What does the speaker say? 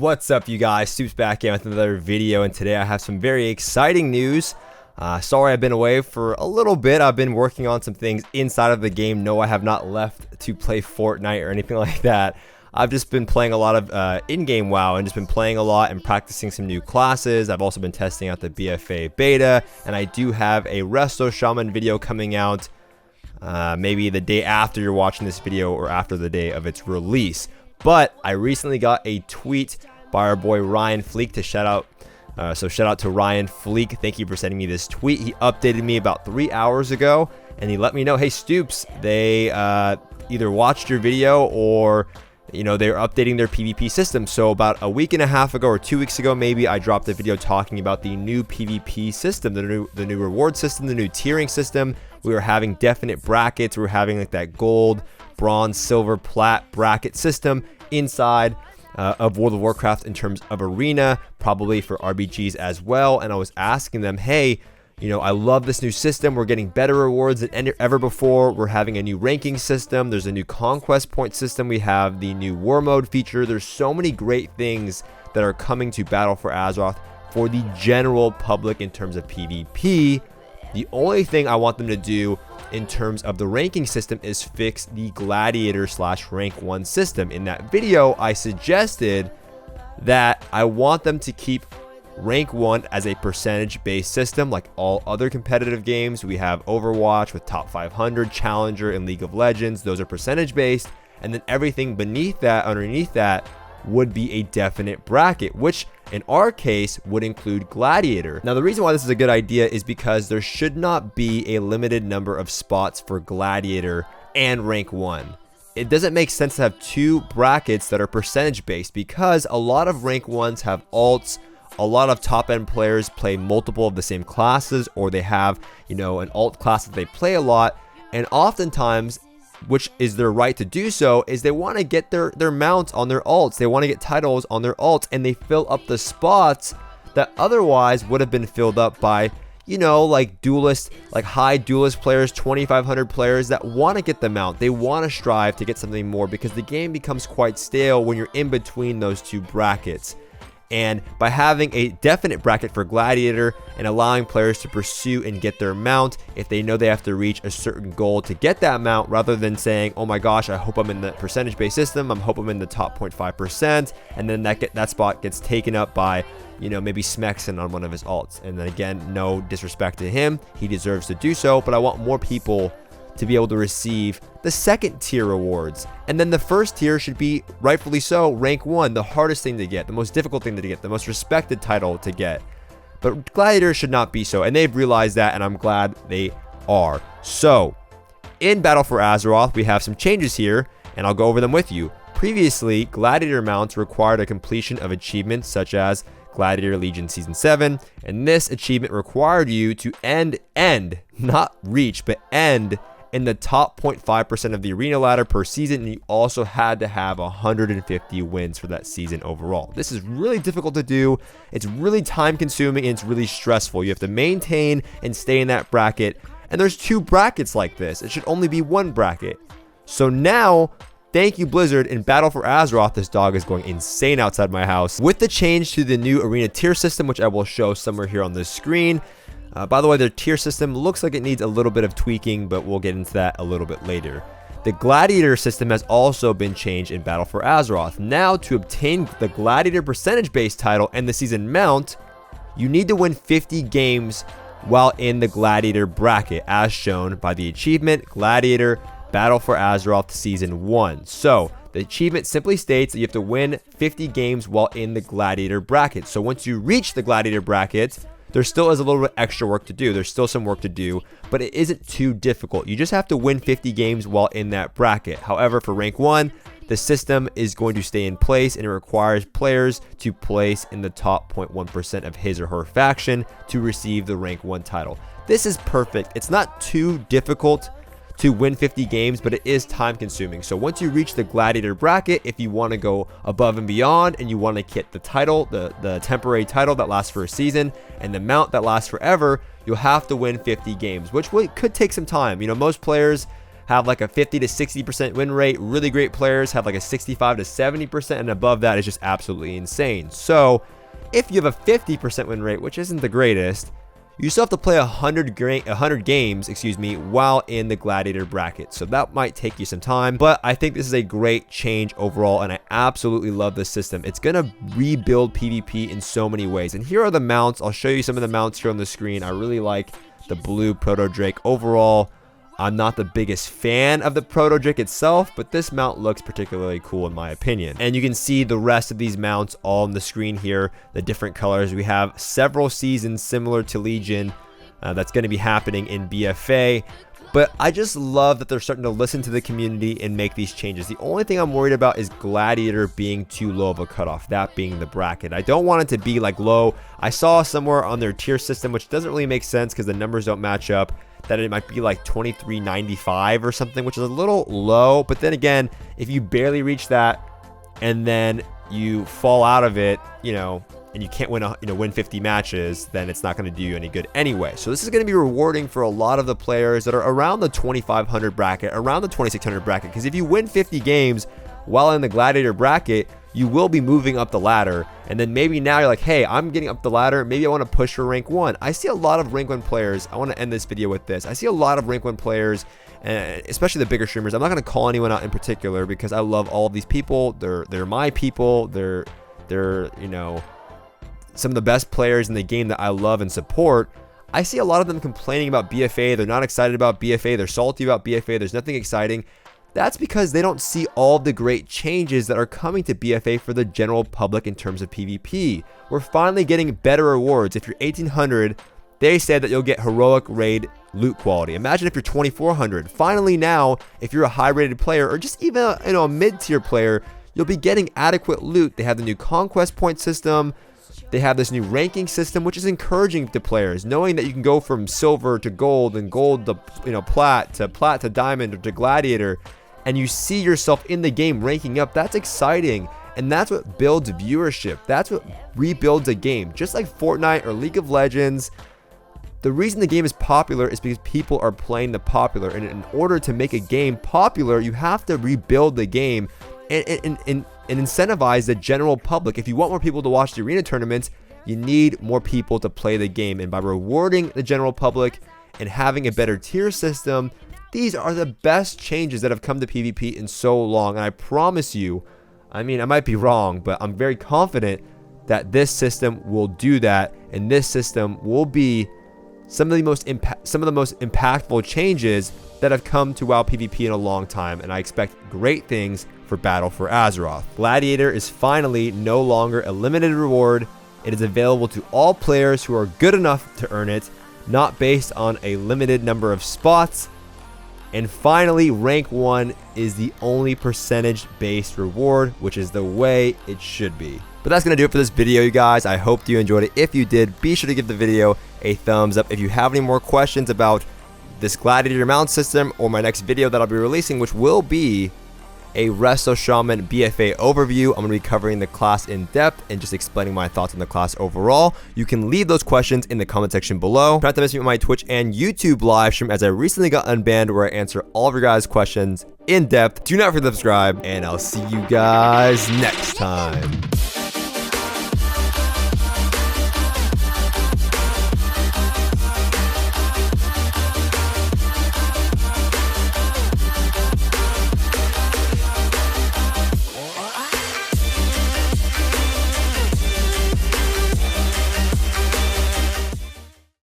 What's up, you guys? Stoopzz back in with another video, and today I have some very exciting news. Sorry I've been away for a little bit. I've been working on some things inside of the game. No, I have not left to play Fortnite or anything like that. I've just been playing a lot of in-game WoW and just been playing a lot and practicing some new classes. I've also been testing out the BFA beta, and I do have a Resto Shaman video coming out maybe the day after you're watching this video or after the day of its release. But I recently got a tweet by our boy Ryan Fleek to shout out. So shout out to Ryan Fleek. Thank you for sending me this tweet. He updated me about 3 hours ago, and he let me know, hey Stoopzz, they either watched your video or they're updating their PvP system. So about a week and a half ago or 2 weeks ago, maybe, I dropped a video talking about the new PvP system, the new reward system, the new tiering system. We were having definite brackets. We were having like that gold, bronze, silver, plat bracket system inside of World of Warcraft in terms of arena, probably for RBGs as well. And I was asking them, hey, I love this new system. We're getting better rewards than ever before. We're having a new ranking system. There's a new conquest point system. We have the new war mode feature. There's so many great things that are coming to Battle for Azeroth for the general public in terms of PvP. The only thing I want them to do in terms of the ranking system is fix the Gladiator / rank 1 system. In that video, I suggested that I want them to keep rank 1 as a percentage based system like all other competitive games. We have Overwatch with top 500, Challenger, and League of Legends. Those are percentage based, and then everything beneath that, underneath that, would be a definite bracket, which in our case would include Gladiator. Now, the reason why this is a good idea is because there should not be a limited number of spots for Gladiator and rank 1. It doesn't make sense to have two brackets that are percentage based, because a lot of rank 1s have alts. A lot of top end players play multiple of the same classes, or they have an alt class that they play a lot, and oftentimes, which is their right to do so, is they want to get their mounts on their alts. They want to get titles on their alts, and they fill up the spots that otherwise would have been filled up by like duelist, like high duelist players, 2,500 players that want to get the mount. They want to strive to get something more, because the game becomes quite stale when you're in between those two brackets. And by having a definite bracket for Gladiator and allowing players to pursue and get their mount if they know they have to reach a certain goal to get that mount, rather than saying, oh my gosh, I hope I'm in the percentage based system, I hope I'm in the top 0.5%, and then that spot gets taken up by maybe Smexon on one of his alts. And then again, no disrespect to him, he deserves to do so, but I want more people to be able to receive the second tier rewards. And then the first tier should be, rightfully so, rank 1, the hardest thing to get, the most difficult thing to get, the most respected title to get. But Gladiator should not be so, and they've realized that, and I'm glad they are. So, in Battle for Azeroth, we have some changes here, and I'll go over them with you. Previously, Gladiator mounts required a completion of achievements such as Gladiator Legion Season 7, and this achievement required you to not reach, but end in the top 0.5% of the arena ladder per season, and you also had to have 150 wins for that season overall. This is really difficult to do. It's really time consuming, and it's really stressful. You have to maintain and stay in that bracket, and there's two brackets like this. It should only be one bracket. So now, thank you Blizzard, in Battle for Azeroth, this dog is going insane outside my house. With the change to the new arena tier system, which I will show somewhere here on the screen. By the way, their tier system looks like it needs a little bit of tweaking, but we'll get into that a little bit later. The Gladiator system has also been changed in Battle for Azeroth. Now, to obtain the Gladiator percentage-based title and the season mount, you need to win 50 games while in the Gladiator bracket, as shown by the achievement Gladiator Battle for Azeroth Season 1. So, the achievement simply states that you have to win 50 games while in the Gladiator bracket. So once you reach the Gladiator bracket, there still is a little bit extra work to do. There's still some work to do, but it isn't too difficult. You just have to win 50 games while in that bracket. However, for rank 1, the system is going to stay in place, and it requires players to place in the top 0.1% of his or her faction to receive the rank 1 title. This is perfect. It's not too difficult to win 50 games, but it is time consuming. So once you reach the Gladiator bracket, if you want to go above and beyond and you want to get the title, the temporary title that lasts for a season, and the mount that lasts forever, you'll have to win 50 games, which could take some time. Most players have like a 50 to 60% win rate. Really great players have like a 65 to 70%, and above that is just absolutely insane. So if you have a 50% win rate, which isn't the greatest, you still have to play 100 games, while in the Gladiator bracket. So that might take you some time, but I think this is a great change overall, and I absolutely love this system. It's going to rebuild PvP in so many ways. And here are the mounts. I'll show you some of the mounts here on the screen. I really like the blue Proto Drake. Overall, I'm not the biggest fan of the Proto Drake itself, but this mount looks particularly cool in my opinion. And you can see the rest of these mounts all on the screen here, the different colors. We have several seasons similar to Legion that's going to be happening in BFA. But I just love that they're starting to listen to the community and make these changes. The only thing I'm worried about is Gladiator being too low of a cutoff, that being the bracket. I don't want it to be like low. I saw somewhere on their tier system, which doesn't really make sense because the numbers don't match up, that it might be like 2395 or something, which is a little low. But then again, if you barely reach that and then you fall out of it, and you can't win 50 matches, then it's not going to do you any good anyway. So this is going to be rewarding for a lot of the players that are around the 2500 bracket, around the 2600 bracket, because if you win 50 games while in the Gladiator bracket, you will be moving up the ladder. And then maybe now you're like, hey, I'm getting up the ladder, maybe I want to push for rank 1. I see a lot of rank 1 players. I want to end this video with this. I see a lot of rank 1 players, especially the bigger streamers. I'm not going to call anyone out in particular because I love all of these people. They're my people. They're some of the best players in the game that I love and support. I see a lot of them complaining about BFA. They're not excited about BFA. They're salty about BFA. There's nothing exciting. That's because they don't see all the great changes that are coming to BFA for the general public in terms of PvP. We're finally getting better rewards. If you're 1800, they said that you'll get heroic raid loot quality. Imagine if you're 2400. Finally now, if you're a high rated player or just even a mid-tier player, you'll be getting adequate loot. They have the new conquest point system. They have this new ranking system, which is encouraging to players, knowing that you can go from silver to gold and gold to plat to diamond or to gladiator, and you see yourself in the game ranking up. That's exciting, and that's what builds viewership. That's what rebuilds a game. Just like Fortnite or League of Legends, the reason the game is popular is because people are playing the popular, and in order to make a game popular, you have to rebuild the game and incentivize the general public. If you want more people to watch the arena tournaments, you need more people to play the game. And by rewarding the general public and having a better tier system, these are the best changes that have come to PvP in so long. And I promise you, I might be wrong, but I'm very confident that this system will do that, and this system will be some of the most impactful changes that have come to WoW PvP in a long time, and I expect great things for Battle for Azeroth. Gladiator is finally no longer a limited reward. It is available to all players who are good enough to earn it, not based on a limited number of spots. And finally, rank 1 is the only percentage-based reward, which is the way it should be. But that's going to do it for this video, you guys. I hope you enjoyed it. If you did, be sure to give the video a thumbs up. If you have any more questions about this Gladiator mount system or my next video that I'll be releasing, which will be a Resto Shaman BFA overview, I'm going to be covering the class in depth and just explaining my thoughts on the class overall. You can leave those questions in the comment section below. Try not to miss me on my Twitch and YouTube live stream, as I recently got unbanned, where I answer all of your guys' questions in depth. Do not forget to subscribe, and I'll see you guys next time.